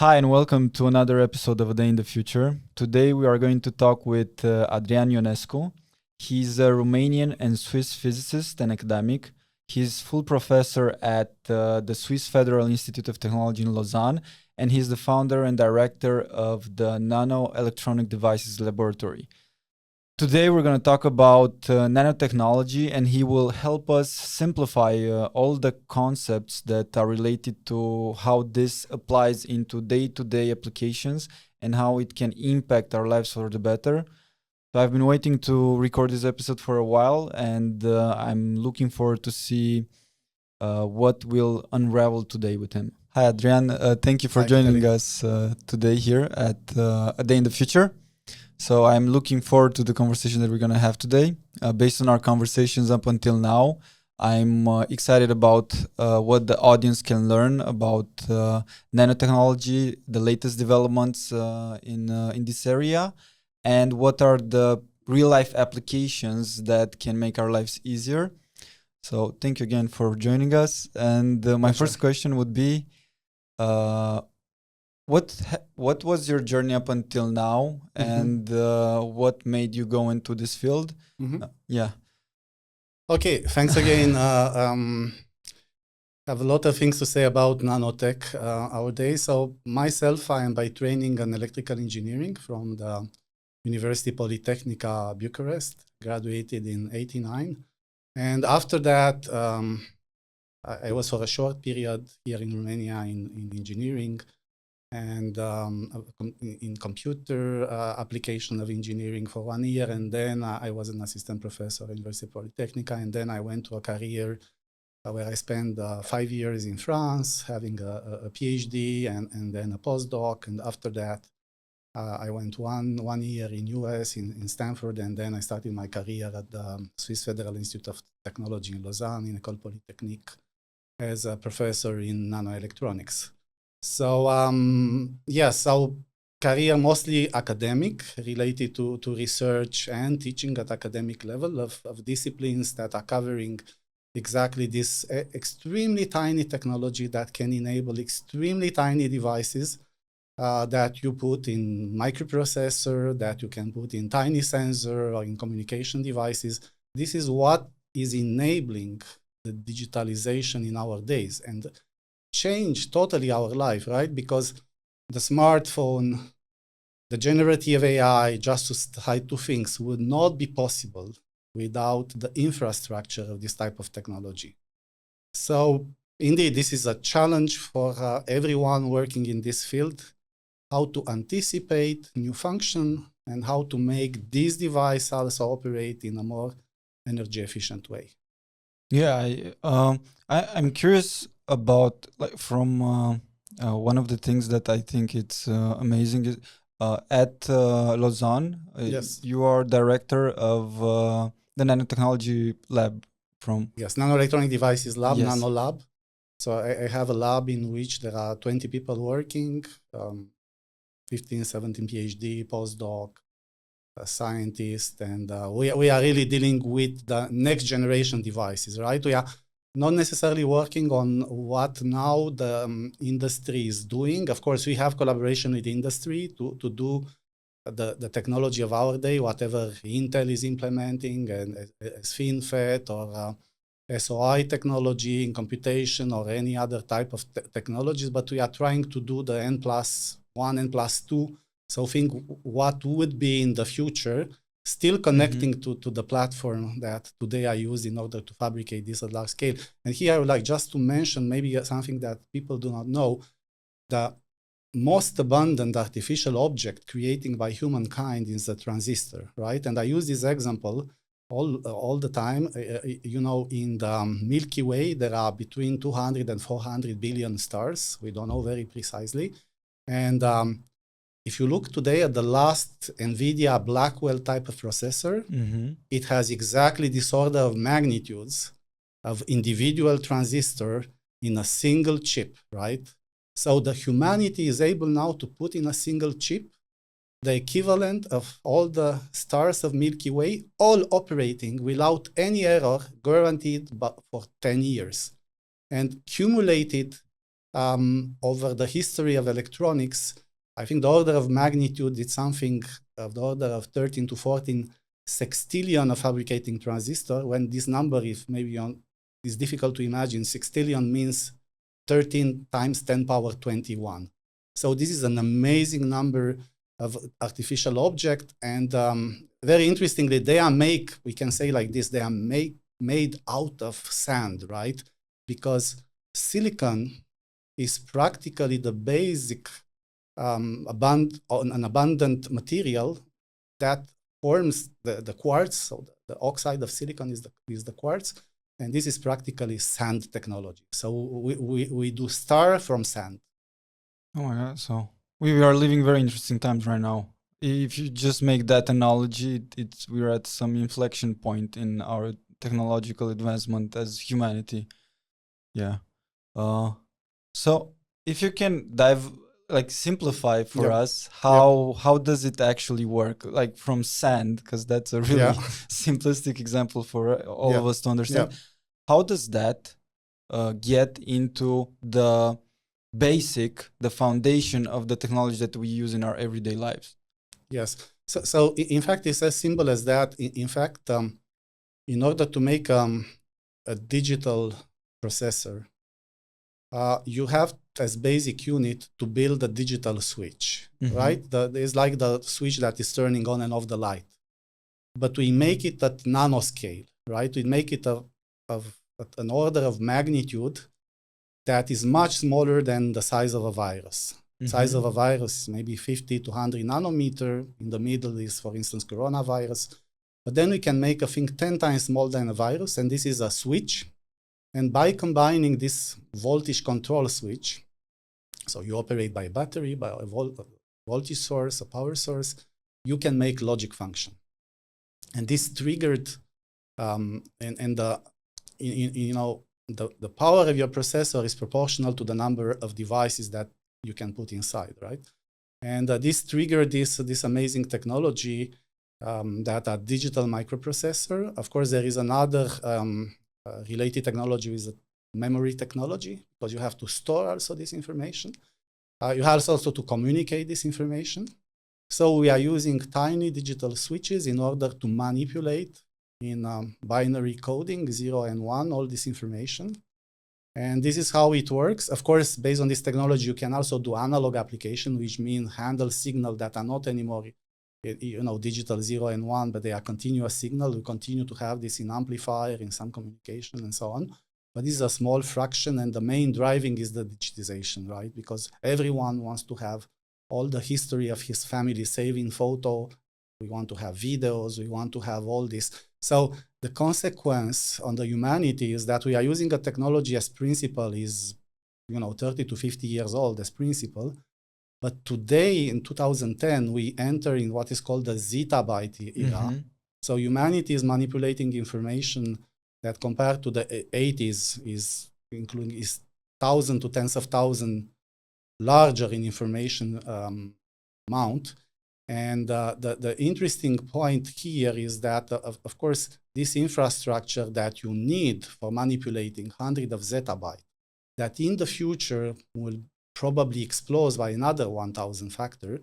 Hi, and welcome to another episode of A Day in the Future. Today we are going to talk with Adrian Ionescu. He's a Romanian and Swiss physicist and academic. He's full professor at the Swiss Federal Institute of Technology in Lausanne, and he's the founder and director of the Nanoelectronic Devices Laboratory. Today we're going to talk about nanotechnology, and he will help us simplify all the concepts that are related to how this applies into day-to-day applications and how it can impact our lives for the better. So I've been waiting to record this episode for a while, and I'm looking forward to see what will unravel today with him. Hi, Adrian. Thank you for joining us today here at A Day in the Future. So I'm looking forward to the conversation that we're going to have today. Based on our conversations up until now, I'm excited about what the audience can learn about nanotechnology, the latest developments in this area, and what are the real-life applications that can make our lives easier. So thank you again for joining us. And my first question would be, what was your journey up until now, and what made you go into this field? Okay, thanks again. Have a lot of things to say about nanotech our day. So myself, I am by training an electrical engineering from the University Polytechnica Bucharest, graduated in '89. And after that, I was for a short period here in Romania in engineering, and in computer application of engineering for 1 year. And then I was an assistant professor at University Polytechnica. And then I went to a career where I spent 5 years in France, having a PhD and then a postdoc. And after that, I went one year in US, in Stanford. And then I started my career at the Swiss Federal Institute of Technology in Lausanne, in École Polytechnique, as a professor in nanoelectronics. So, so career mostly academic, related to research and teaching at academic level of disciplines that are covering exactly this extremely tiny technology that can enable extremely tiny devices that you put in microprocessor, that you can put in tiny sensor or in communication devices. This is what is enabling the digitalization in our days and change totally our life, right? Because the smartphone, the generative AI, just to hide two things, would not be possible without the infrastructure of this type of technology. So indeed, this is a challenge for everyone working in this field, how to anticipate new function and how to make this device also operate in a more energy efficient way. Yeah, I'm curious about, like, from one of the things that I think it's amazing is at Lausanne. Yes, you are director of the nanotechnology lab from. Yes, nanoelectronic devices lab, Yes. nano lab. So I have a lab in which there are 20 people working, 15, 17 PhD, postdoc, scientists, and we are really dealing with the next generation devices, right? We are not necessarily working on what now the industry is doing. Of course, we have collaboration with industry to do the technology of our day, whatever Intel is implementing, and as FinFET or SOI technology in computation or any other type of technologies, but we are trying to do the N+1, N+2. So think what would be in the future, still connecting to the platform that today I use in order to fabricate this at large scale. And here I would like just to mention maybe something that people do not know. The most abundant artificial object creating by humankind is the transistor, right? And I use this example all the time. In the Milky Way, there are between 200 and 400 billion stars. We don't know very precisely. And if you look today at the last NVIDIA Blackwell type of processor, it has exactly this order of magnitudes of individual transistor in a single chip, right? So the humanity is able now to put in a single chip the equivalent of all the stars of Milky Way, all operating without any error, guaranteed but for 10 years. And cumulated over the history of electronics, I think the order of magnitude is something of the order of 13 to 14 sextillion of fabricating transistor, when this number is difficult to imagine. Sextillion means 13 times 10 power 21. So this is an amazing number of artificial object. And very interestingly, we can say like this, they are made out of sand, right? Because silicon is practically the basic an abundant material that forms the quartz. So the oxide of silicon is the quartz, and this is practically sand technology. So we do star from sand. Oh my God! So we are living very interesting times right now. If you just make that analogy, we're at some inflection point in our technological advancement as humanity. Yeah. So if you can simplify for us how does it actually work, like from sand, because that's a really simplistic example for all of us to understand. How does that get into the foundation of the technology that we use in our everyday lives? Yes. So in fact, it's as simple as that. In fact, in order to make a digital processor, you have as basic unit to build a digital switch, right? It's like the switch that is turning on and off the light. But we make it at nanoscale, right? We make it of an order of magnitude that is much smaller than the size of a virus. Size of a virus is maybe 50 to 100 nanometer. In the middle is, for instance, coronavirus. But then we can make a thing 10 times smaller than a virus, and this is a switch. And by combining this voltage control switch, so you operate by a battery, by a voltage source, a power source, you can make logic function. And this triggered, the power of your processor is proportional to the number of devices that you can put inside, right? And this triggered this amazing technology that a digital microprocessor. Of course, there is another related technology with memory technology, because you have to store also this information. You have also to communicate this information. So we are using tiny digital switches in order to manipulate in binary coding, 0 and 1, all this information. And this is how it works. Of course, based on this technology, you can also do analog application, which means handle signal that are not anymore digital 0 and 1, but they are continuous signal. We continue to have this in amplifier, in some communication, and so on. But this is a small fraction, and the main driving is the digitization, right? Because everyone wants to have all the history of his family saved in photo. We want to have videos. We want to have all this. So the consequence on the humanity is that we are using a technology as principle is, 30 to 50 years old as principle. But today, in 2010, we enter in what is called the zettabyte era. So humanity is manipulating information that compared to the 80s is 1,000 to tens of thousands larger in information amount. And the interesting point here is that, of course, this infrastructure that you need for manipulating hundreds of zettabytes, that in the future will probably explode by another 1,000 factor,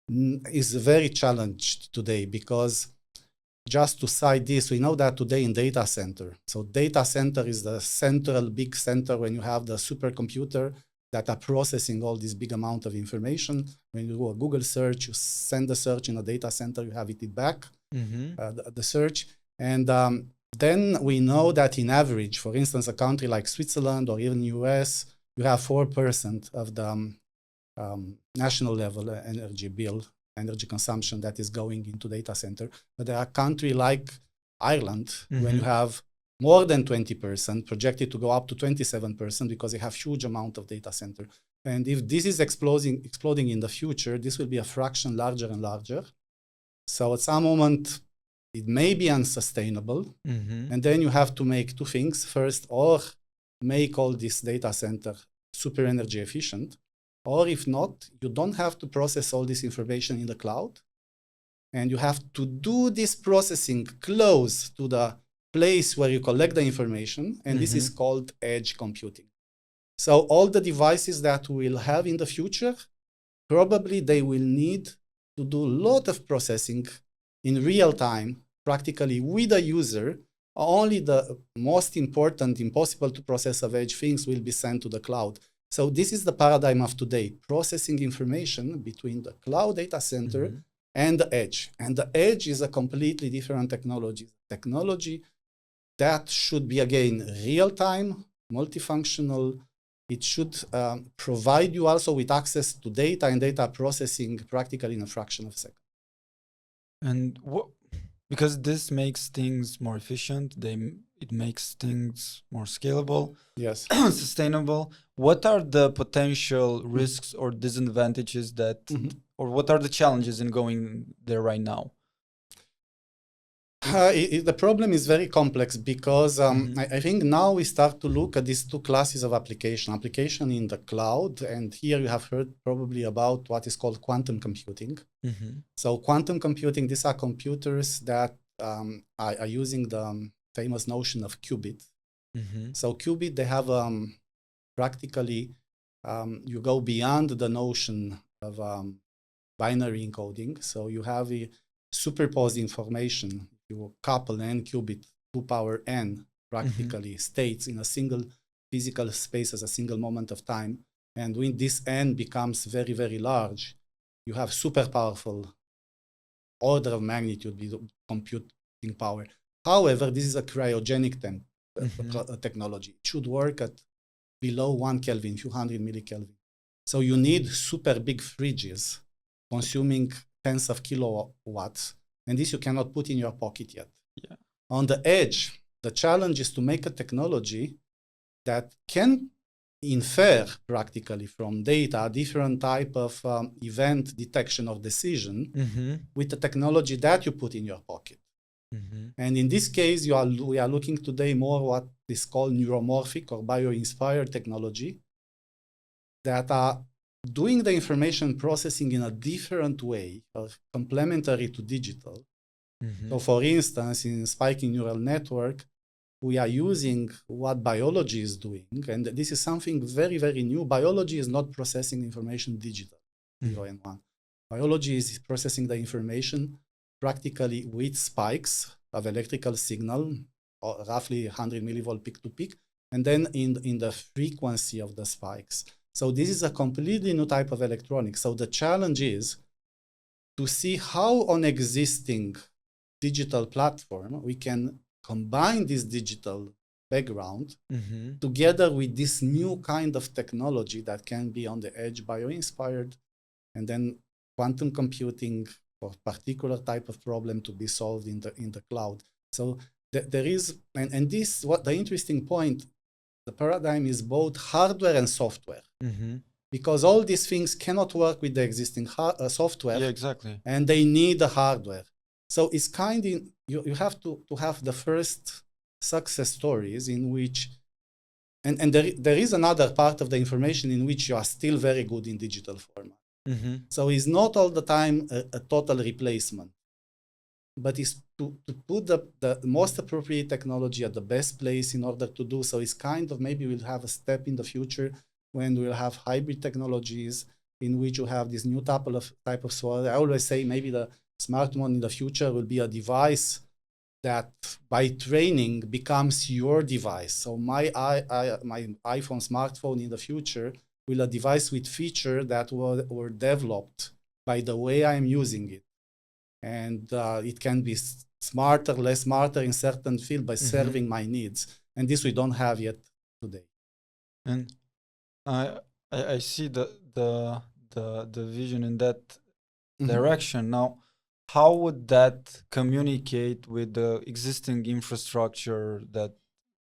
is very challenged today. Because just to cite this, we know that today in data center, so data center is the central big center when you have the supercomputer that are processing all this big amount of information. When you do a Google search, you send the search in a data center, you have it back, the search. And then we know that in average, for instance, a country like Switzerland or even US, you have 4% of the national level energy bill, energy consumption that is going into data center. But there are countries like Ireland, when you have more than 20%, projected to go up to 27%, because they have huge amount of data center. And if this is exploding in the future, this will be a fraction larger and larger. So at some moment, it may be unsustainable. And then you have to make two things. First, or make all this data center super energy efficient, or if not, you don't have to process all this information in the cloud, and you have to do this processing close to the place where you collect the information, and this is called edge computing. So all the devices that we'll have in the future, probably they will need to do a lot of processing in real time, practically with the user. Only the most important, impossible to process of edge things will be sent to the cloud. So this is the paradigm of today, processing information between the cloud data center and the edge. And the edge is a completely different technology. Technology that should be, again, real-time, multifunctional. It should provide you also with access to data and data processing practically in a fraction of a second. And because this makes things more efficient, it makes things more scalable, yes, sustainable. What are the potential risks or disadvantages that, or what are the challenges in going there right now? The problem is very complex because I think now we start to look at these two classes of application in the cloud. And here you have heard probably about what is called quantum computing. So quantum computing, these are computers that are using the famous notion of qubit. So qubit, they have practically, you go beyond the notion of binary encoding. So you have a superposed information. You couple n qubit 2 power n practically states in a single physical space as a single moment of time. And when this n becomes very, very large, you have super powerful order of magnitude computing power. However, this is a cryogenic technology. It should work at below 1 Kelvin, few hundred millikelvin. So you need super big fridges consuming tens of kilowatts. And this you cannot put in your pocket yet. Yeah. On the edge, the challenge is to make a technology that can infer practically from data different type of event detection or decision with the technology that you put in your pocket. And in this case, we are looking today more what is called neuromorphic or bio-inspired technology that are doing the information processing in a different way, complementary to digital. So for instance, in spiking neural network, we are using what biology is doing. And this is something very, very new. Biology is not processing information digital, 0 and 1. Biology is processing the information practically with spikes of electrical signal, or roughly 100 millivolt peak to peak, and then in the frequency of the spikes. So this is a completely new type of electronics. So the challenge is to see how on existing digital platform we can combine this digital background together with this new kind of technology that can be on the edge, bio-inspired, and then quantum computing for particular type of problem to be solved in the cloud. So there is, and this, what the interesting point, the paradigm is both hardware and software. Because all these things cannot work with the existing software. Yeah, exactly. And they need the hardware. So it's kind of, you have to have the first success stories in which, and there is another part of the information in which you are still very good in digital format. So it's not all the time a total replacement, but it's to put the most appropriate technology at the best place in order to do so. Is kind of, maybe we'll have a step in the future when we'll have hybrid technologies in which you have this new type of software. I always say maybe the smartphone in the future will be a device that by training becomes your device. So my iPhone smartphone in the future will a device with features that were developed by the way I'm using it. And it can be smarter, less smarter in certain field by serving my needs. And this we don't have yet today. And I see the vision in that direction. Now, how would that communicate with the existing infrastructure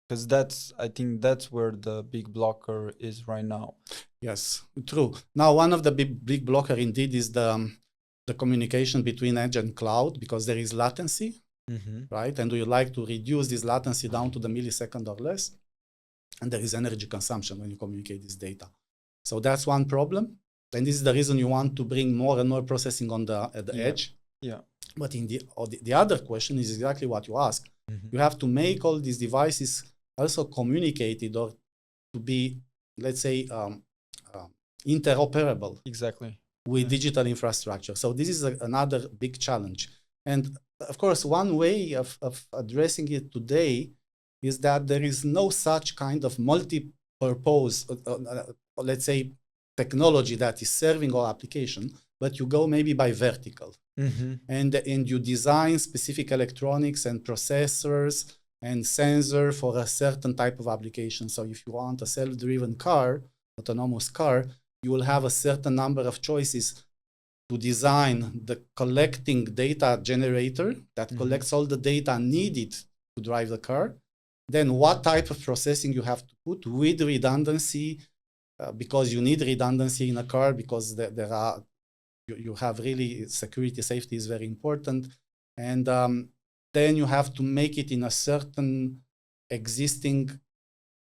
because I think that's where the big blocker is right now. Yes, true. Now, one of the big blocker indeed is the communication between edge and cloud, because there is latency, right? And we like to reduce this latency down to the millisecond or less. And there is energy consumption when you communicate this data. So that's one problem. And this is the reason you want to bring more and more processing on the edge. Yeah. But in the other question is exactly what you ask. You have to make all these devices also communicated or to be let's say, interoperable Exactly. with digital infrastructure. So this is another big challenge. And of course, one way of addressing it today is that there is no such kind of multi-purpose, let's say, technology that is serving all application, but you go maybe by vertical. And you design specific electronics and processors and sensor for a certain type of application. So if you want a self-driven car, autonomous car, you will have a certain number of choices to design the collecting data generator that collects all the data needed to drive the car. Then what type of processing you have to put with redundancy, because you need redundancy in a car, because there are, you have really, security, safety is very important. And then you have to make it in a certain existing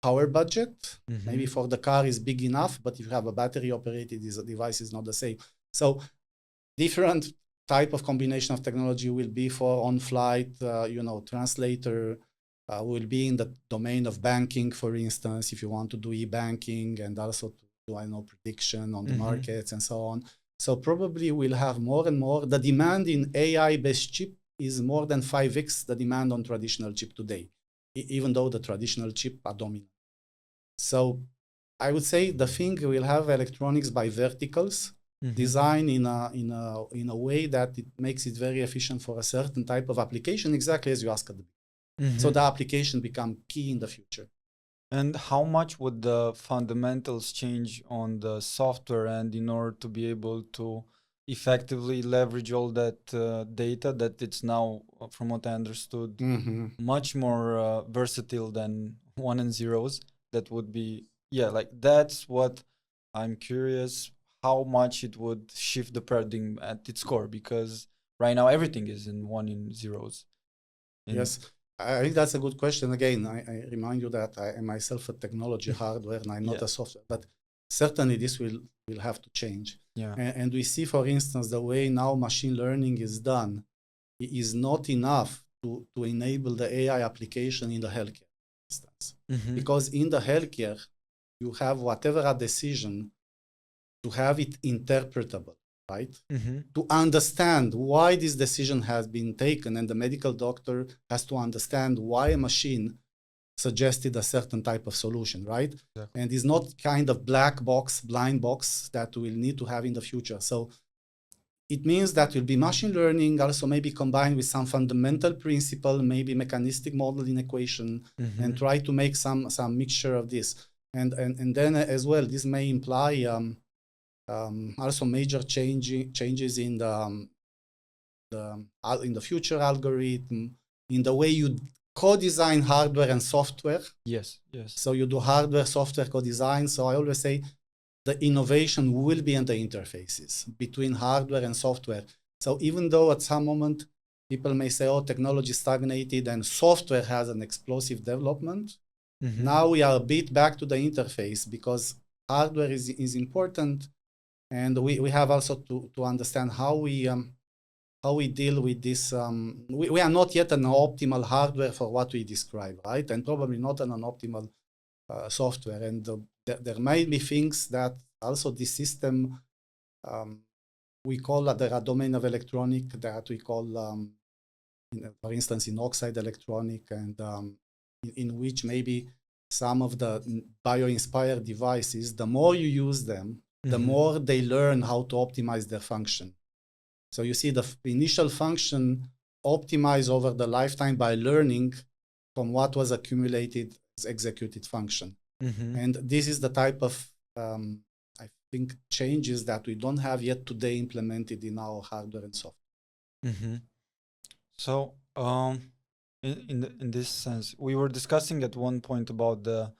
power budget. Maybe for the car is big enough, but if you have a battery operated device is not the same. So different type of combination of technology will be for on-flight, translator, will be in the domain of banking, for instance, if you want to do e-banking, and also to do, prediction on the markets and so on. So probably we'll have more and more. The demand in AI-based chip is more than 5x the demand on traditional chip today, even though the traditional chip are dominant. So I would say the thing will have electronics by verticals, design in a way that it makes it very efficient for a certain type of application, exactly as you asked at the beginning. So the application become key in the future. And how much would the fundamentals change on the software end in order to be able to effectively leverage all that data that it's now, from what I understood, much more versatile than one and zeros? That would be, like that's what I'm curious, how much it would shift the paradigm at its core, because right now everything is in one and zeros. Yes, I think that's a good question. Again, I remind you that I am myself a technology hardware and I'm not a software, but certainly this will have to change. And we see, for instance, the way now machine learning is done is not enough to enable the AI application in the healthcare instance. Because in the healthcare, you have whatever a decision to have it interpretable, right? To understand why this decision has been taken, and the medical doctor has to understand why a machine suggested a certain type of solution, right? Exactly. And it's not kind of black box, blind box that we'll need to have in the future. So it means that will be machine learning also maybe combined with some fundamental principle, maybe mechanistic modeling equation, and try to make some mixture of this. And then as well, this may imply also major changes in the future algorithm, in the way you co-design hardware and software. Yes. So you do hardware, software co-design. So I always say the innovation will be in the interfaces between hardware and software. So even though at some moment people may say, oh, technology stagnated and software has an explosive development, now we are a bit back to the interface, because hardware is important. And we have also to understand how we deal with this. We are not yet an optimal hardware for what we describe, right? And probably not an optimal software. And there might be things that also the system, we call that there are domain of electronic that we call, for instance, in oxide electronic, and in which maybe some of the bio-inspired devices, the more you use them, the more they learn how to optimize their function. So you see the initial function optimize over the lifetime by learning from what was accumulated as executed function. And this is the type of, I think, changes that we don't have yet today implemented in our hardware and software. So in this sense, we were discussing at one point about the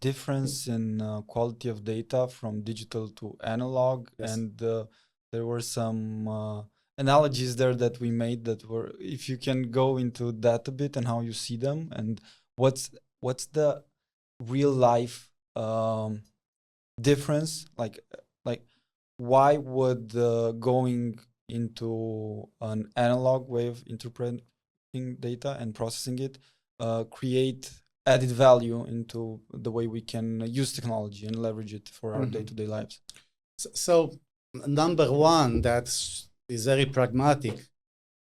difference in quality of data from digital to analog, and there were some analogies there that we made that were, if you can go into that a bit and how you see them, and what's the real life difference, like why would going into an analog way of interpreting data and processing it create added value into the way we can use technology and leverage it for our day-to-day lives? So number one, that is very pragmatic,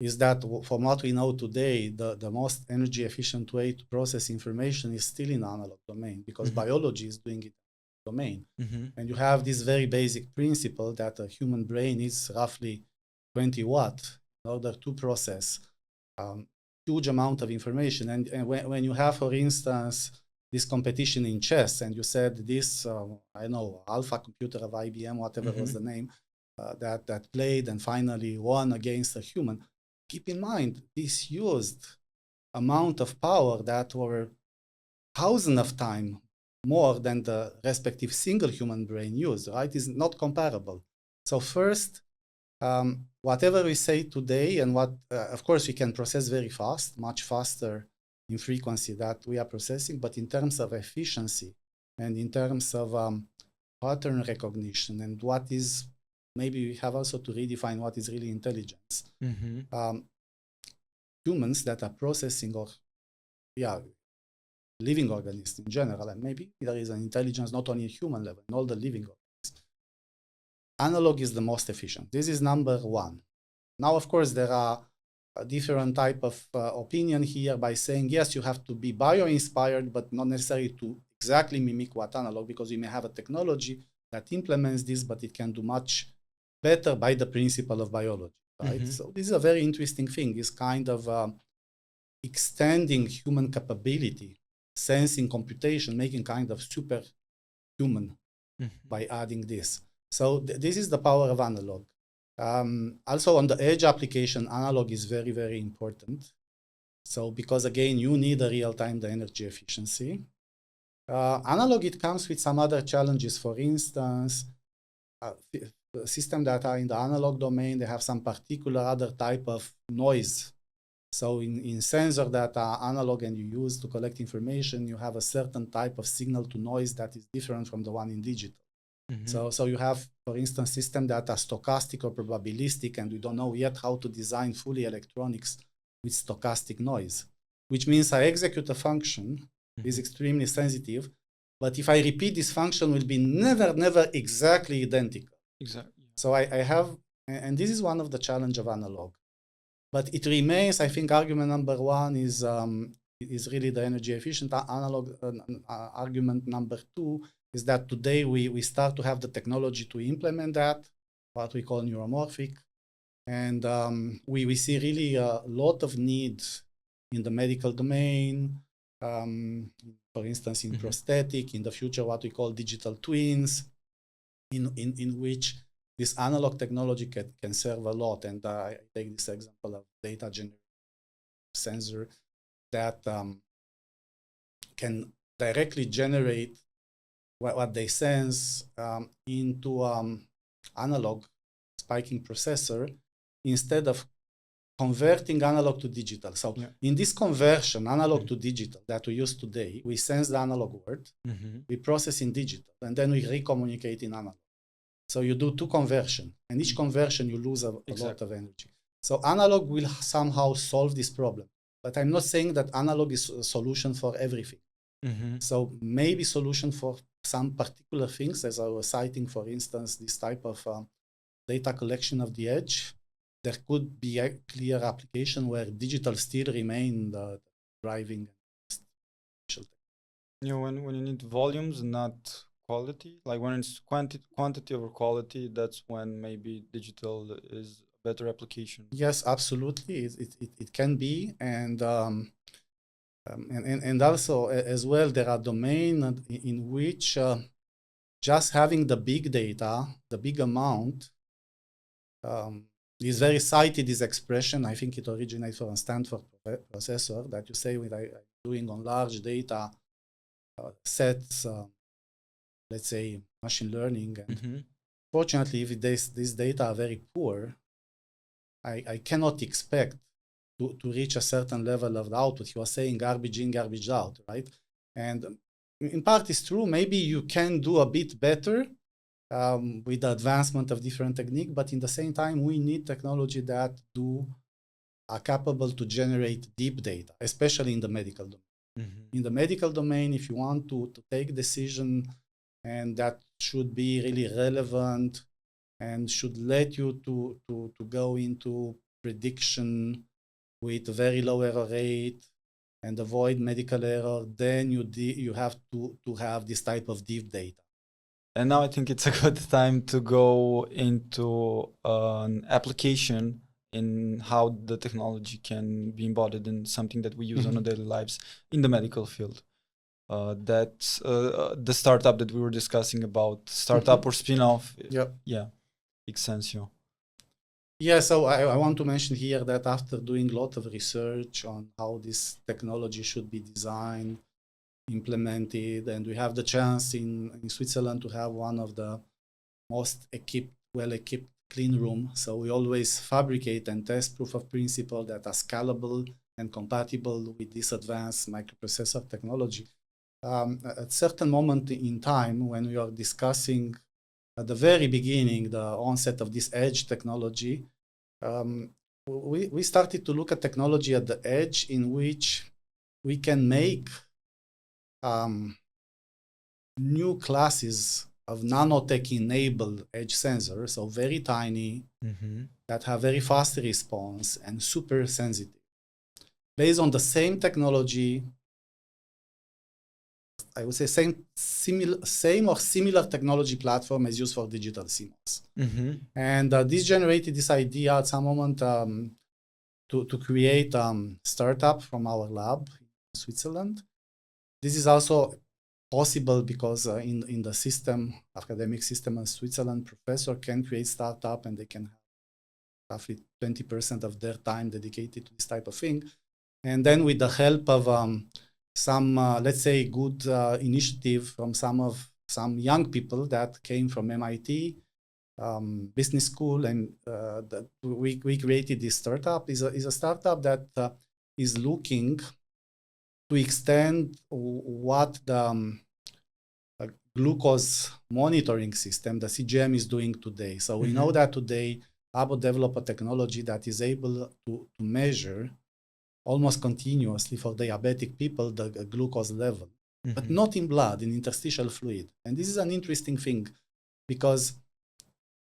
is that from what we know today, the most energy efficient way to process information is still in the analog domain, because biology is doing it in the domain. And you have this very basic principle that a human brain is roughly 20 watts in order to process huge amount of information. And when you have, for instance, this competition in chess, and you said this, I know, alpha computer of IBM, whatever was the name, that played and finally won against a human, keep in mind, this used amount of power that were thousands of times more than the respective single human brain used, right? Is not comparable. So first, whatever we say today, and what, of course, we can process very fast, much faster in frequency that we are processing, but in terms of efficiency and in terms of pattern recognition and what is, maybe we have also to redefine what is really intelligence. Humans that are processing, or living organisms in general, and maybe there is an intelligence not only in human level, in all the living organisms. Analog is the most efficient. This is number one. Now, of course, there are a different type of opinion here by saying, yes, you have to be bio-inspired, but not necessarily to exactly mimic what analog, because you may have a technology that implements this, but it can do much better by the principle of biology, right? So this is a very interesting thing, is kind of extending human capability, sensing, computation, making kind of superhuman by adding this. So this is the power of analog. Also on the edge application, analog is very, very important. So because again, you need a real-time the energy efficiency. Analog, it comes with some other challenges. For instance, systems that are in the analog domain, they have some particular other type of noise. So in sensor that are analog and you use to collect information, you have a certain type of signal to noise that is different from the one in digital. So you have, for instance, systems that are stochastic or probabilistic, and we don't know yet how to design fully electronics with stochastic noise, which means I execute a function, is extremely sensitive, but if I repeat this function will be never exactly identical. Exactly. So I have, and this is one of the challenge of analog. But it remains, I think, argument number one is really the energy efficient. Analog argument number two is that today we start to have the technology to implement that, what we call neuromorphic. And we see really a lot of needs in the medical domain, for instance, in prosthetic, in the future, what we call digital twins, in which this analog technology can serve a lot. And I take this example of data generation sensor that can directly generate what they sense into analog spiking processor instead of converting analog to digital. So in this conversion, analog to digital that we use today, we sense the analog word, we process in digital, and then we recommunicate in analog. So you do two conversion, and each conversion you lose a lot of energy. So analog will somehow solve this problem. But I'm not saying that analog is a solution for everything. So maybe solution for some particular things, as I was citing, for instance, this type of data collection of the edge. There could be a clear application where digital still remain the driving. When you need volumes, not quality, like when it's quantity over quality, that's when maybe digital is a better application. Yes, absolutely, it can be, and also as well, there are domains in which just having the big data, the big amount, is very cited, this expression. I think it originates from a Stanford processor that you say when I'm doing on large data sets, let's say machine learning. And fortunately, if these data are very poor, I cannot expect to reach a certain level of the output. He was saying garbage in, garbage out, right? And in part it's true. Maybe you can do a bit better with the advancement of different techniques, but in the same time, we need technology that are capable to generate deep data, especially in the medical domain. In the medical domain, if you want to take decision, and that should be really relevant and should let you to go into prediction with very low error rate and avoid medical error, then you have to have this type of deep data. And now I think it's a good time to go into an application in how the technology can be embodied in something that we use on our daily lives in the medical field. That's the startup that we were discussing about, startup or spin-off. Yeah, Exensio. Yeah, so I want to mention here that after doing a lot of research on how this technology should be designed, implemented, and we have the chance in Switzerland to have one of the most well-equipped clean room. So we always fabricate and test proof of principle that are scalable and compatible with this advanced microprocessor technology. At certain moment in time, when we are discussing at the very beginning the onset of this edge technology, we started to look at technology at the edge in which we can make new classes of nanotech-enabled edge sensors, so very tiny, that have very fast response and super sensitive. Based on the same technology, I would say same or similar technology platform as used for digital CMOS. And this generated this idea at some moment to create startup from our lab in Switzerland. This is also possible because in the system, academic system in Switzerland, professor can create startup and they can have roughly 20% of their time dedicated to this type of thing. And then with the help of some, let's say, good initiative from some young people that came from MIT business school, and we created this startup. Is a startup that is looking to extend what the glucose monitoring system, the CGM, is doing today. So we know that today Abbott developed a technology that is able to measure almost continuously for diabetic people the glucose level, but not in blood, in interstitial fluid. And this is an interesting thing because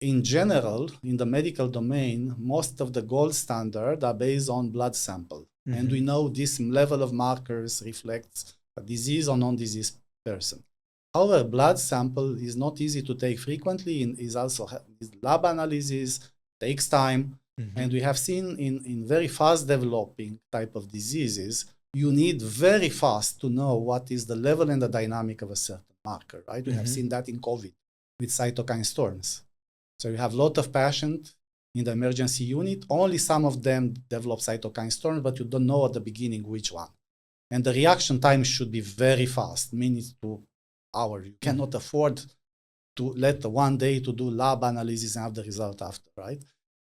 in general, in the medical domain, most of the gold standard are based on blood sample. And we know this level of markers reflects a disease or non-disease person. However, blood sample is not easy to take frequently, and is also lab analysis, takes time. And we have seen in very fast developing type of diseases, you need very fast to know what is the level and the dynamic of a certain marker, right? We have seen that in COVID with cytokine storms. So you have a lot of patients in the emergency unit. Only some of them develop cytokine storms, but you don't know at the beginning which one. And the reaction time should be very fast, minutes to hours. You cannot afford to let one day to do lab analysis and have the result after, right?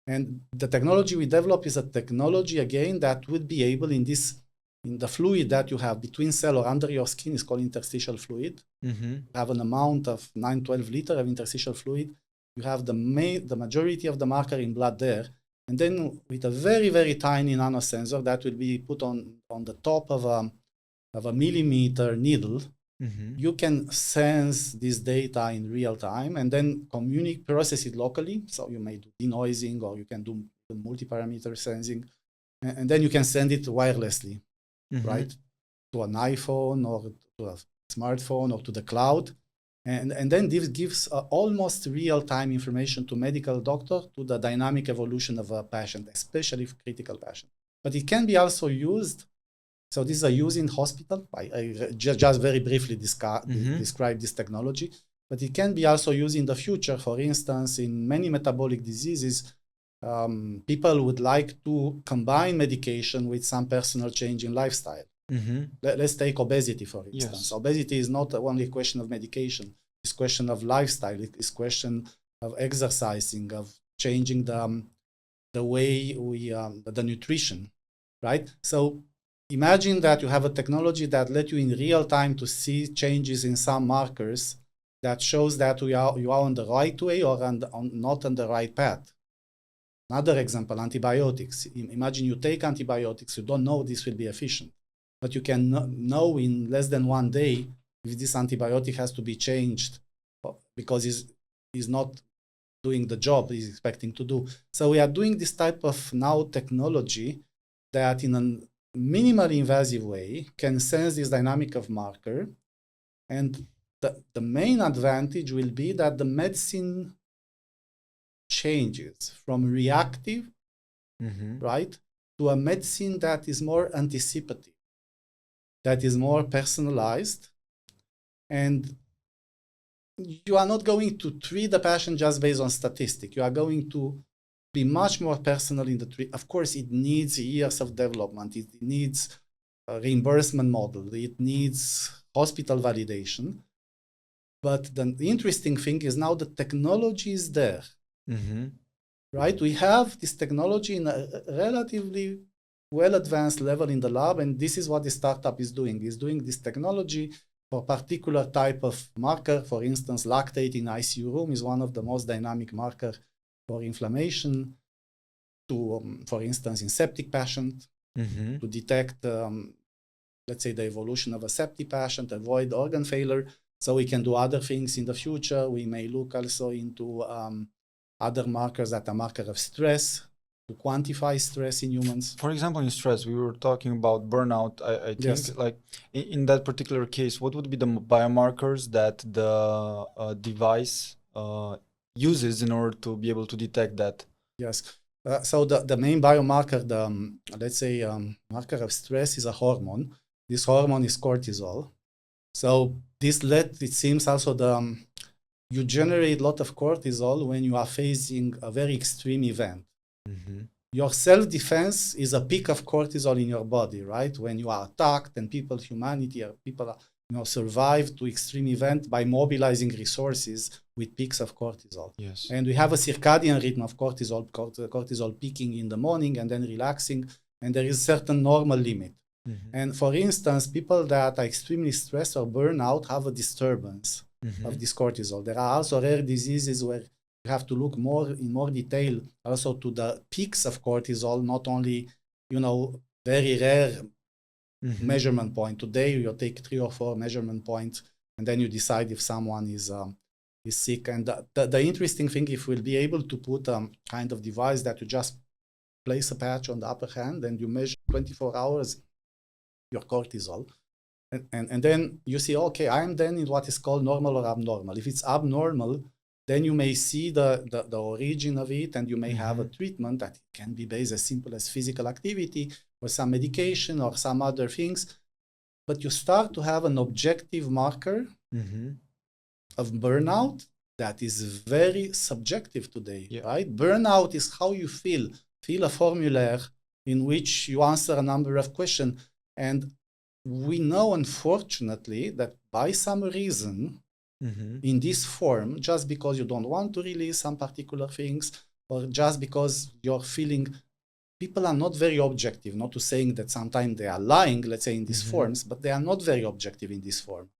And the technology we develop is a technology, again, that would be able in the fluid that you have between cell or under your skin is called interstitial fluid. You have an amount of 9-12 liters of interstitial fluid. You have the majority of the marker in blood there. And then with a very, very tiny nanosensor that will be put on the top of a millimeter needle, you can sense this data in real time and then process it locally. So you may do denoising, or you can do multi-parameter sensing. And then you can send it wirelessly, right? To an iPhone or to a smartphone or to the cloud. And then this gives almost real-time information to medical doctor to the dynamic evolution of a patient, especially for critical patient. But it can be also used. So this is a use in hospital. I just very briefly describe this technology, but it can be also used in the future. For instance, in many metabolic diseases, people would like to combine medication with some personal change in lifestyle. Let's take obesity, for instance. Yes. Obesity is not only a question of medication. It's a question of lifestyle. It's a question of exercising, of changing the way the nutrition, right? So imagine that you have a technology that lets you in real time to see changes in some markers that shows that you are on the right way or not on the right path. Another example, antibiotics. Imagine you take antibiotics, you don't know this will be efficient. but you can know in less than 1 day if this antibiotic has to be changed because he's not doing the job he's expecting to do. So we are doing this type of nanotechnology that in a minimally invasive way can sense this dynamic of marker. And the main advantage will be that the medicine changes from reactive, right, to a medicine that is more anticipative, that is more personalized. And you are not going to treat the patient just based on statistic. You are going to be much more personal in the treatment. Of course, it needs years of development. It needs a reimbursement model. It needs hospital validation. But the interesting thing is now the technology is there, right? We have this technology in a relatively well-advanced level in the lab, and this is what the startup is doing. It's doing this technology for a particular type of marker. For instance, lactate in ICU room is one of the most dynamic marker for inflammation. For instance, in septic patient, to detect, let's say, the evolution of a septic patient, avoid organ failure. So we can do other things in the future. We may look also into other markers that are marker of stress, to quantify stress in humans. For example, in stress, we were talking about burnout, I think. Yes. Like in that particular case, what would be the biomarkers that the device uses in order to be able to detect that? Yes. So the main biomarker, let's say marker of stress, is a hormone. This hormone is cortisol. So it seems also you generate a lot of cortisol when you are facing a very extreme event. Your self-defense is a peak of cortisol in your body, right? When you are attacked and people survive to extreme event by mobilizing resources with peaks of cortisol. Yes. And we have a circadian rhythm of cortisol peaking in the morning and then relaxing, and there is a certain normal limit. And for instance, people that are extremely stressed or burnout have a disturbance of this cortisol. There are also rare diseases where you have to look in more detail also to the peaks of cortisol, not only, very rare measurement point. Today you take 3 or 4 measurement points and then you decide if someone is sick. And the interesting thing, if we'll be able to put a kind of device that you just place a patch on the upper hand and you measure 24 hours your cortisol, and then you see, okay, I'm then in what is called normal or abnormal. If it's abnormal, then you may see the origin of it, and you may have a treatment that can be based as simple as physical activity or some medication or some other things. But you start to have an objective marker of burnout that is very subjective today, right? Burnout is how you feel a formulaire in which you answer a number of questions. And we know, unfortunately, that by some reason, in this form, just because you don't want to release some particular things, or just because you're feeling, people are not very objective, not to saying that sometimes they are lying, let's say, in these forms, but they are not very objective in this form.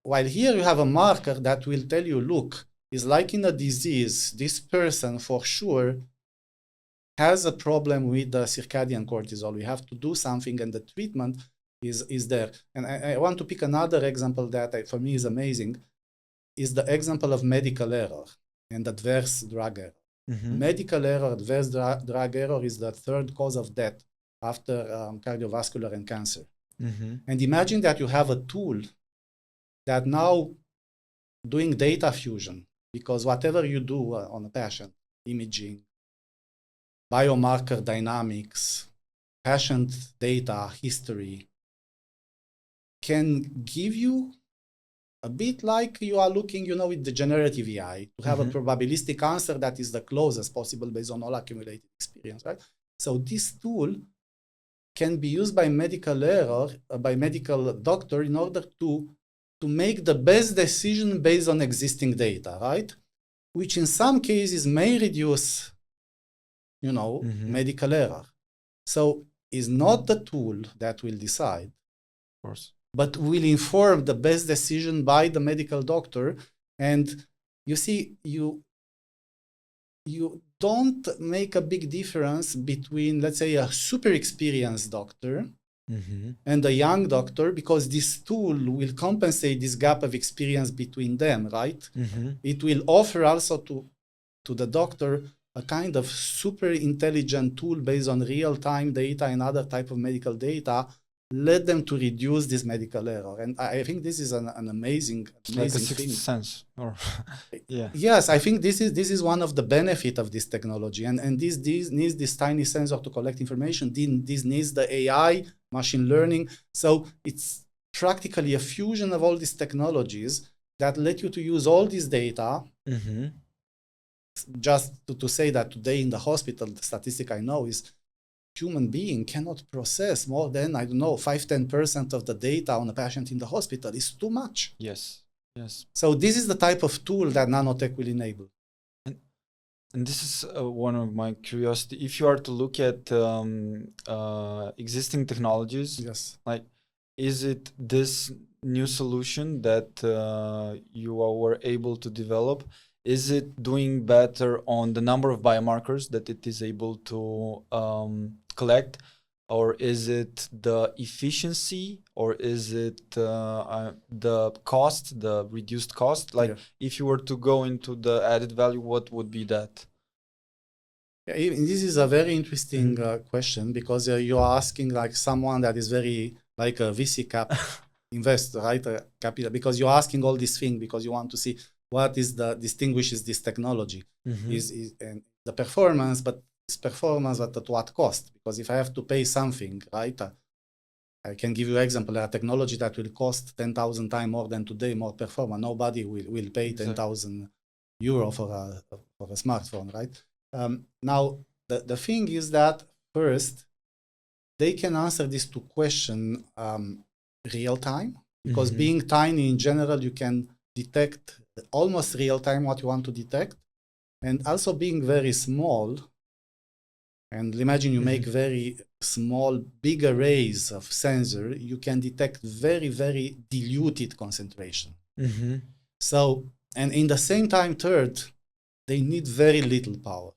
While here you have a marker that will tell you, look, it's like in a disease, this person for sure has a problem with the circadian cortisol. We have to do something, and the treatment is there. And I want to pick another example that for me is amazing, is the example of medical error and adverse drug error. Medical error, adverse drug error is the third cause of death after cardiovascular and cancer. And imagine that you have a tool that now doing data fusion, because whatever you do on a patient, imaging, biomarker dynamics, patient data, history, can give you a bit like you are looking, with the generative AI, to have a probabilistic answer that is the closest possible based on all accumulated experience, right? So this tool can be used by medical doctor in order to make the best decision based on existing data, right? Which in some cases may reduce, medical error. So it's not the tool that will decide, of course, but will inform the best decision by the medical doctor. And you see, you don't make a big difference between, let's say, a super experienced doctor and a young doctor, because this tool will compensate this gap of experience between them, right? It will offer also to the doctor a kind of super intelligent tool based on real-time data and other type of medical data, led them to reduce this medical error. And I think this is an amazing Like a thing. sixth sense, or yeah. Yes, I think this is one of the benefit of this technology, and this needs this tiny sensor to collect information. This needs the AI, machine learning. So it's practically a fusion of all these technologies that let you to use all this data. Just to say that today in the hospital, the statistic I know is human being cannot process more than, I don't know, 5-10% of the data on a patient in the hospital. Is too much. Yes. Yes. So this is the type of tool that nanotech will enable. And this is one of my curiosity. If you are to look at existing technologies, yes, like, is it this new solution that you were able to develop? Is it doing better on the number of biomarkers that it is able to collect? Or is it the efficiency? Or is it the cost, the reduced cost? Like, if you were to go into the added value, what would be that? Yeah, this is a very interesting question, because you're asking like someone that is very like a VC cap investor, right? Capital, because you're asking all these things because you want to see what is the distinguishes this technology is and the performance, but it's performance at what cost? Because if I have to pay something, right? I can give you an example, a technology that will cost 10,000 times more than today, more performance. Nobody will pay 10,000 euro for a smartphone, right? Now, the thing is that first, they can answer these two questions real time, because being tiny in general, you can detect almost real time what you want to detect. And also being very small, and imagine you make very small, big arrays of sensor, you can detect very, very diluted concentration. So, and in the same time, third, they need very little power.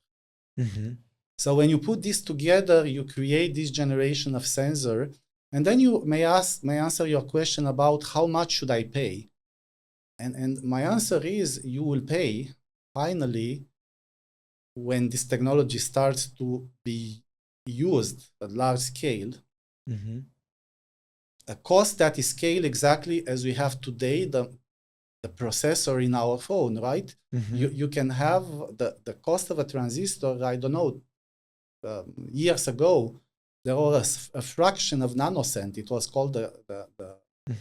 So when you put this together, you create this generation of sensor, and then you may answer your question about how much should I pay? And my answer is you will pay finally when this technology starts to be used at large scale, a cost that is scaled exactly as we have today, the processor in our phone, right? You can have the cost of a transistor, I don't know, years ago, there was a fraction of nanoscent. It was called the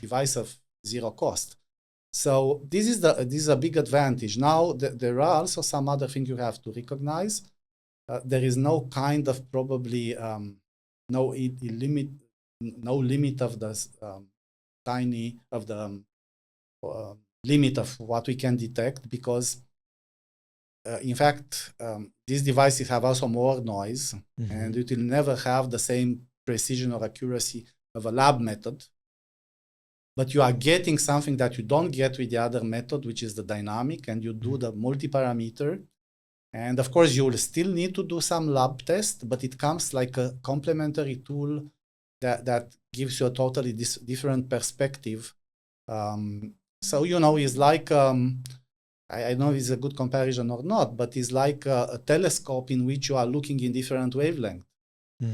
device of zero cost. So this is a big advantage. Now, there are also some other things you have to recognize. There is no kind of probably no limit of the limit of what we can detect, because in fact, these devices have also more noise, and it will never have the same precision or accuracy of a lab method. But you are getting something that you don't get with the other method, which is the dynamic, and you do the multi-parameter. And of course, you will still need to do some lab test, but it comes like a complementary tool that gives you a totally different perspective. So, it's like, I don't know if it's a good comparison or not, but it's like a telescope in which you are looking in different wavelengths.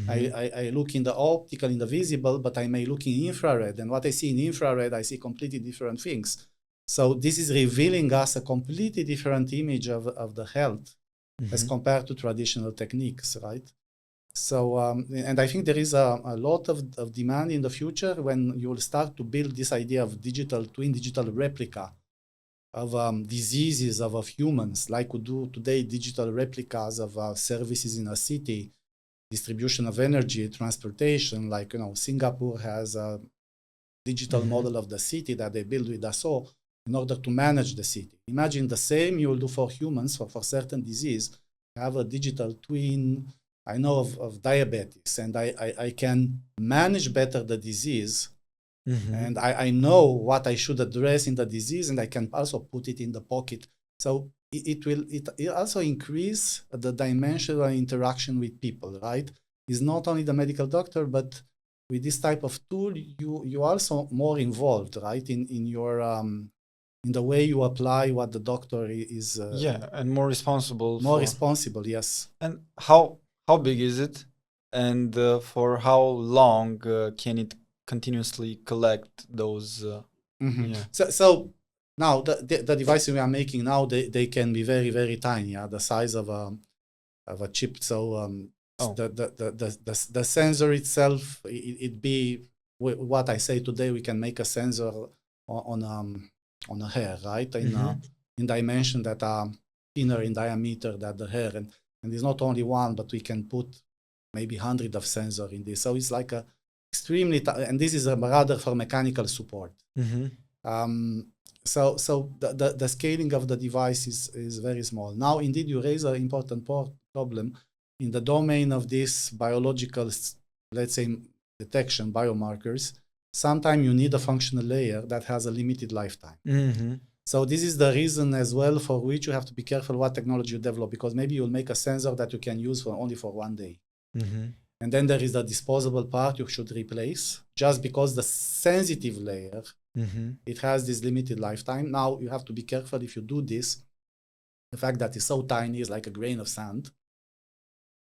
I look in the optical, in the visible, but I may look in infrared. And what I see in infrared, I see completely different things. So this is revealing us a completely different image of the health as compared to traditional techniques, right? So, and I think there is a lot of demand in the future when you will start to build this idea of digital twin, digital replica of diseases of humans, like we do today, digital replicas of services in a city, distribution of energy, transportation, like, Singapore has a digital model of the city that they build with Dassault in order to manage the city. Imagine the same you will do for humans, for certain disease. I have a digital twin, I know of diabetes, and I can manage better the disease. And I know what I should address in the disease, and I can also put it in the pocket. So it also increase the dimensional interaction with people, right? It's not only the medical doctor, but with this type of tool, you also more involved, right, in your in the way you apply what the doctor is. And more responsible. More responsible, yes. And how big is it, and for how long can it continuously collect those? So now the devices we are making now, they can be very, very tiny, the size of a chip. So the sensor itself, it be what I say today, we can make a sensor on a hair, right? In dimension that are thinner in diameter than the hair, and there's not only one, but we can put maybe 100 of sensor in this. So it's like a extremely, and this is rather for mechanical support. So the scaling of the device is very small. Now, indeed, you raise an important problem in the domain of this biological, let's say, detection, biomarkers. Sometimes you need a functional layer that has a limited lifetime. So this is the reason as well for which you have to be careful what technology you develop, because maybe you'll make a sensor that you can use only for 1 day. And then there is the disposable part you should replace, just because the sensitive layer, it has this limited lifetime. Now you have to be careful if you do this. The fact that it's so tiny is like a grain of sand.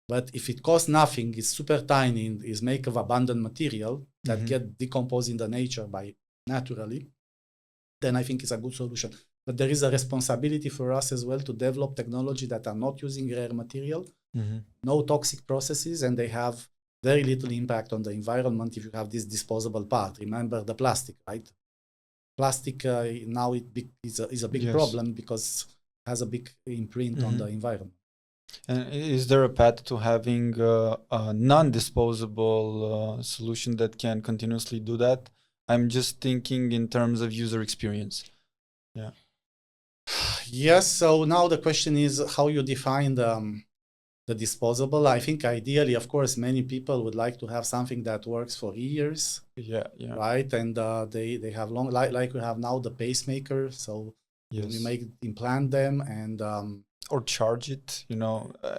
But if it costs nothing, it's super tiny, is made of abundant material that get decomposed in the nature by naturally, then I think it's a good solution. But there is a responsibility for us as well to develop technology that are not using rare material, no toxic processes, and they have very little impact on the environment if you have this disposable part. Remember the plastic, right? Plastic now is a big problem because it has a big imprint on the environment. And is there a path to having a non-disposable solution that can continuously do that? I'm just thinking in terms of user experience. Yes, so now the question is how you define the disposable. I think ideally, of course, many people would like to have something that works for years. Right? And they have long, like we have now the pacemaker. So we implant them and or charge it,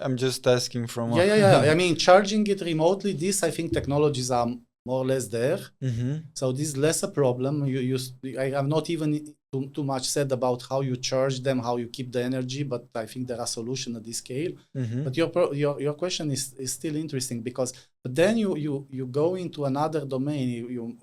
I'm just asking from I mean, charging it remotely, this I think technologies are more or less there. So this is less a problem. I have not even too much said about how you charge them, how you keep the energy, but I think there are solutions at this scale. But your question is still interesting, because but then you go into another domain.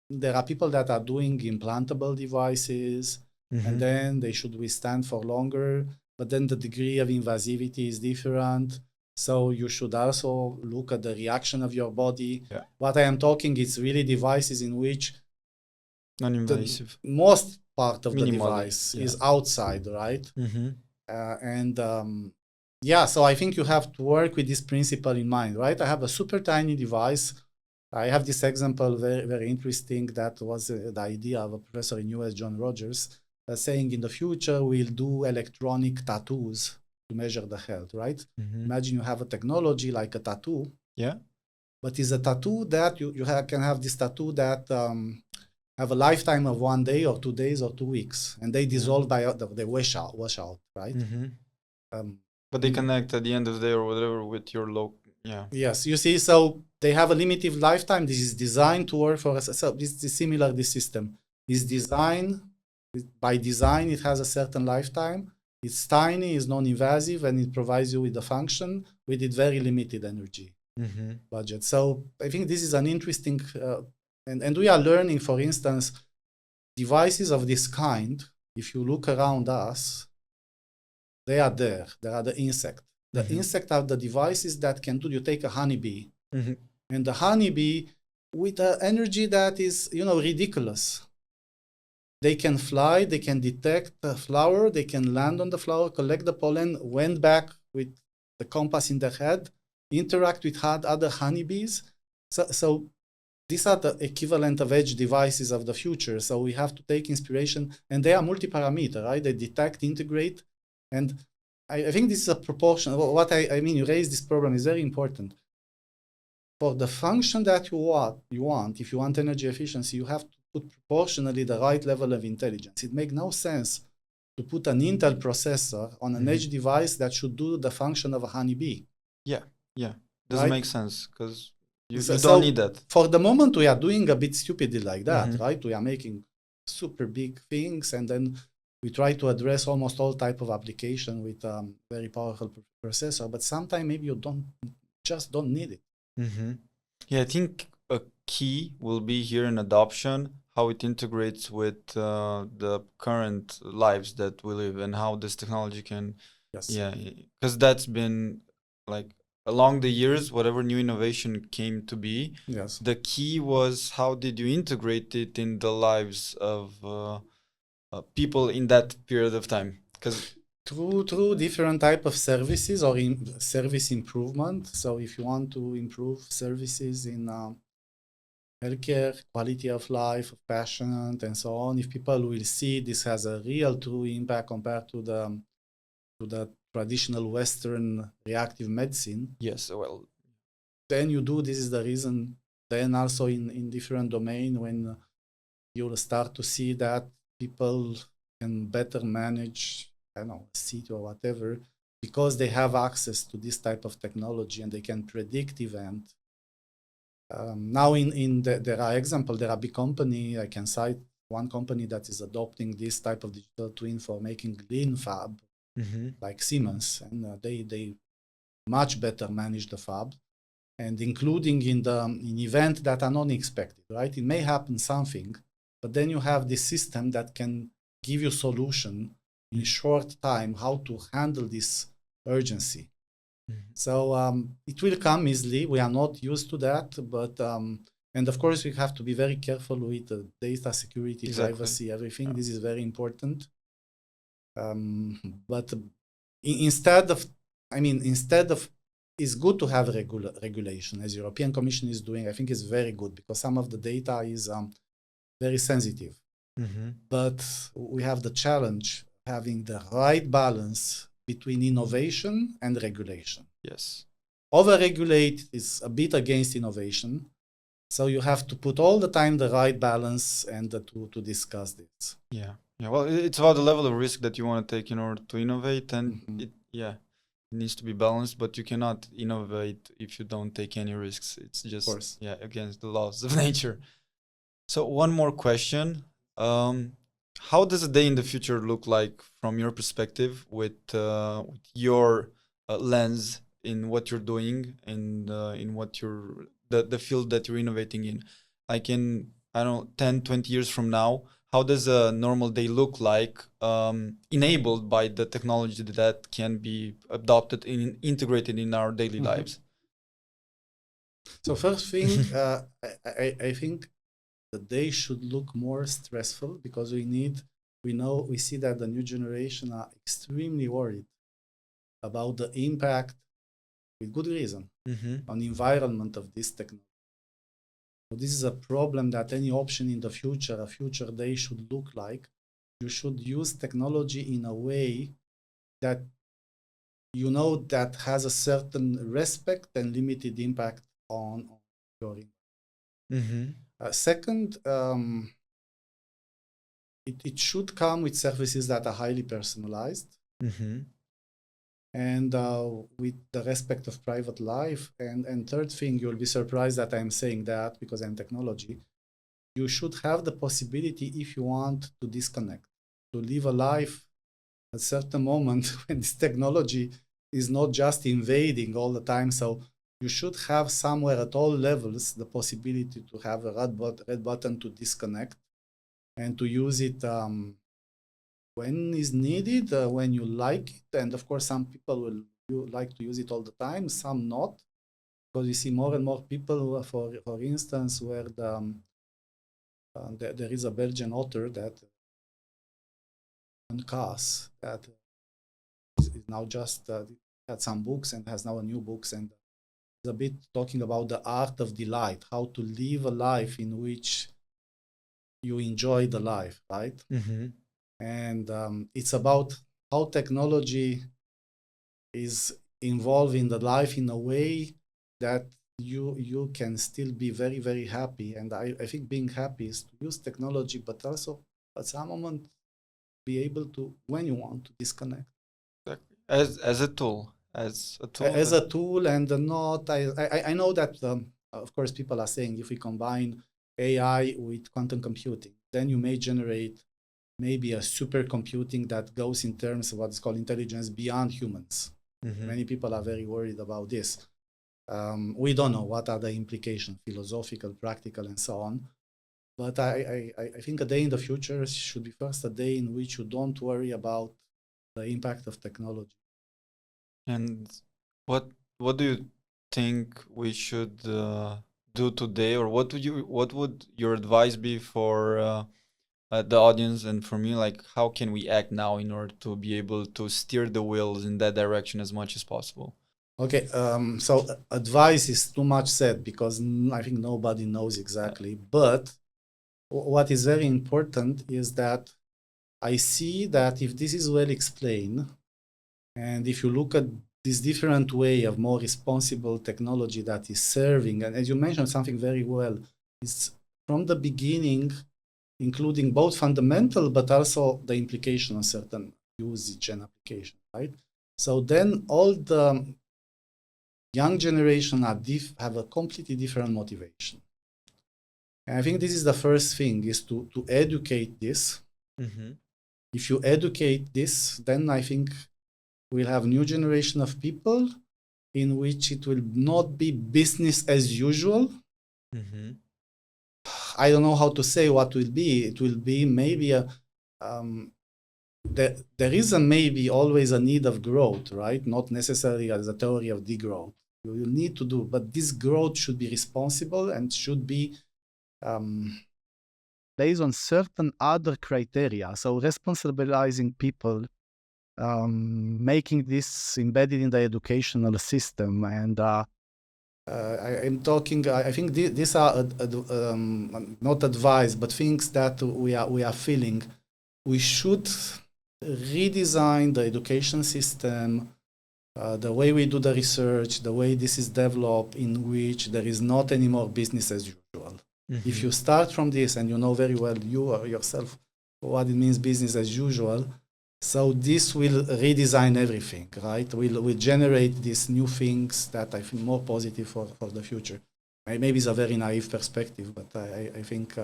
There are people that are doing implantable devices, and then they should withstand for longer, but then the degree of invasivity is different. So you should also look at the reaction of your body. What I am talking is really devices in which non-invasive, most part of the device is outside, right? So I think you have to work with this principle in mind, right? I have a super tiny device. I have this example, very, very interesting, that was the idea of a professor in US, John Rogers, saying in the future we'll do electronic tattoos to measure the health, right? Imagine you have a technology like a tattoo, but it's a tattoo that you can have this tattoo that have a lifetime of 1 day or 2 days or 2 weeks, and they dissolve they wash out, right? But they connect at the end of the day or whatever with your local. Yes, you see, so they have a limited lifetime. This is designed to work for us. So this is similar. This system is designed by design. It has a certain lifetime. It's tiny, it's non-invasive, and it provides you with the function with it very limited energy budget. So I think this is an interesting, and we are learning, for instance, devices of this kind. If you look around us, they are there. There are the insect. The insect are the devices that can do. You take a honeybee, and the honeybee with an energy that is, ridiculous. They can fly, they can detect the flower, they can land on the flower, collect the pollen, went back with the compass in the head, interact with other honeybees. So these are the equivalent of edge devices of the future. So we have to take inspiration, and they are multi-parameter, right? They detect, integrate, and I think this is a proportion. What I mean, you raise this problem is very important. For the function that you want, if you want energy efficiency, you have to put proportionally the right level of intelligence. It makes no sense to put an Intel processor on an edge device that should do the function of a honeybee. Doesn't make sense, because You don't need that. For the moment, we are doing a bit stupidly like that, right? We are making super big things, and then we try to address almost all type of application with very powerful processor. But sometimes maybe you just don't need it. Yeah, I think a key will be here in adoption, how it integrates with the current lives that we live, and how this technology can, because that's been like along the years, whatever new innovation came to be, the key was how did you integrate it in the lives of people in that period of time? Because through different type of services or service improvement. So if you want to improve services in healthcare, quality of life, of patient, and so on, if people will see this has a real true impact compared to the traditional Western reactive medicine. Yes, well, then you do. This is the reason. Then also in different domain, when you'll start to see that people can better manage, I don't know, a city or whatever, because they have access to this type of technology and they can predict event. Now there are examples, there are big company, I can cite one company that is adopting this type of digital twin for making lean fab, like Siemens, and they much better manage the fab, and including in event that are not expected, right? It may happen something, but then you have this system that can give you solution in short time how to handle this urgency. So it will come easily. We are not used to that, but and of course we have to be very careful with data security, privacy, everything. This is very important. But instead of, it's good to have regulation, as European Commission is doing. I think it's very good because some of the data is very sensitive. But we have the challenge having the right balance between innovation and regulation. Yes. Over-regulate is a bit against innovation. So you have to put all the time the right balance and to discuss this. Yeah. Well, it's about the level of risk that you want to take in order to innovate, and it needs to be balanced. But you cannot innovate if you don't take any risks. It's just against the laws of nature. So one more question: how does a day in the future look like from your perspective, with your lens in what you're doing and in what you're the field that you're innovating in? Like in, I don't know, 10, 20 years from now, how does a normal day look like, enabled by the technology that can be adopted and integrated in our daily lives? So first thing, I think the day should look more stressful because we see that the new generation are extremely worried about the impact, with good reason, on the environment of this technology. So this is a problem that any option in the future, a future day should look like. You should use technology in a way that that has a certain respect and limited impact on your environment. Second, it should come with services that are highly personalized and with the respect of private life. And third thing, you'll be surprised that I'm saying that because I'm technology. You should have the possibility, if you want, to disconnect, to live a life at a certain moment when this technology is not just invading all the time. So you should have somewhere at all levels the possibility to have a red button to disconnect and to use it when is needed, when you like it. And of course, some people will like to use it all the time, some not, because we see more and more people, for instance, where there is a Belgian author that Cass that is now just had some books and has now a new books, and is a bit talking about the art of delight, how to live a life in which you enjoy the life, right? And it's about how technology is involved in the life in a way that you can still be very, very happy. And I think being happy is to use technology, but also at some moment be able to, when you want, to disconnect. As a tool. As a tool, and not. I know that of course, people are saying if we combine AI with quantum computing, then you may generate maybe a supercomputing that goes in terms of what's called intelligence beyond humans. Many people are very worried about this. We don't know what are the implications, philosophical, practical, and so on. But I think a day in the future should be first a day in which you don't worry about the impact of technology. And what do you think we should do today, or what would your advice be for the audience and for me? Like, how can we act now in order to be able to steer the wheels in that direction as much as possible? Okay, so advice is too much said because I think nobody knows exactly. But what is very important is that I see that if this is well explained, and if you look at this different way of more responsible technology that is serving, and as you mentioned something very well, is from the beginning, including both fundamental, but also the implication on certain usage and application, right? So then all the young generation have a completely different motivation. And I think this is the first thing, is to educate this. If you educate this, then I think we'll have new generation of people in which it will not be business as usual. I don't know how to say what will be. It will be maybe there is maybe always a need of growth, right? Not necessarily as a theory of degrowth. You will need to do, but this growth should be responsible and should be based on certain other criteria. So responsibilizing people, making this embedded in the educational system. And I'm talking, I think these are not advice, but things that we are feeling. We should redesign the education system, the way we do the research, the way this is developed, in which there is not anymore business as usual. If you start from this, and you know very well, you or yourself, what it means business as usual, so this will redesign everything, right? We'll generate these new things that I think more positive for the future. Maybe it's a very naive perspective, but I think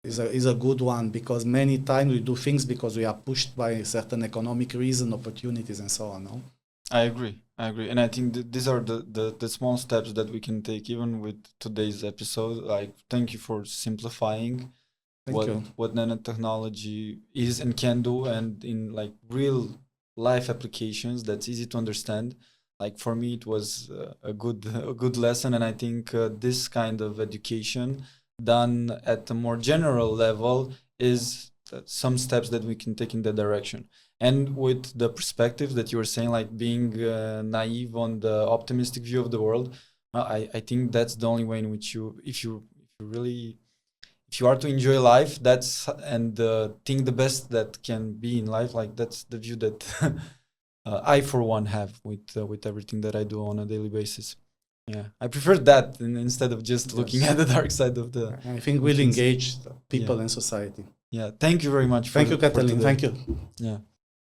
is a good one, because many times we do things because we are pushed by certain economic reason, opportunities, and so on. No? I agree. And I think these are the small steps that we can take, even with today's episode. Like, thank you for simplifying what nanotechnology is and can do, and in like real life applications that's easy to understand. Like, for me, it was a good lesson, and I think this kind of education done at a more general level is some steps that we can take in that direction. And with the perspective that you were saying, like being naive on the optimistic view of the world, I think that's the only way in which if you are to enjoy life, that's and think the best that can be in life, like that's the view that I for one have with everything that I do on a daily basis. Yeah, I prefer that instead of just looking at the dark side of the. I think we'll engage people in society. Yeah, thank you very much. Thank you, Catalin. Thank you. Yeah.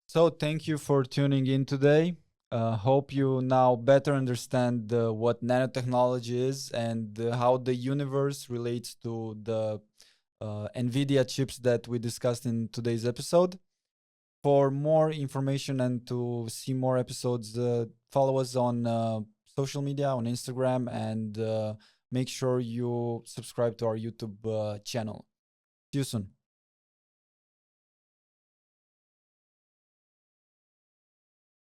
So thank you for tuning in today. Hope you now better understand what nanotechnology is and how the universe relates to the NVIDIA chips that we discussed in today's episode. For more information and to see more episodes, follow us on social media, on Instagram, and make sure you subscribe to our YouTube channel. See you soon.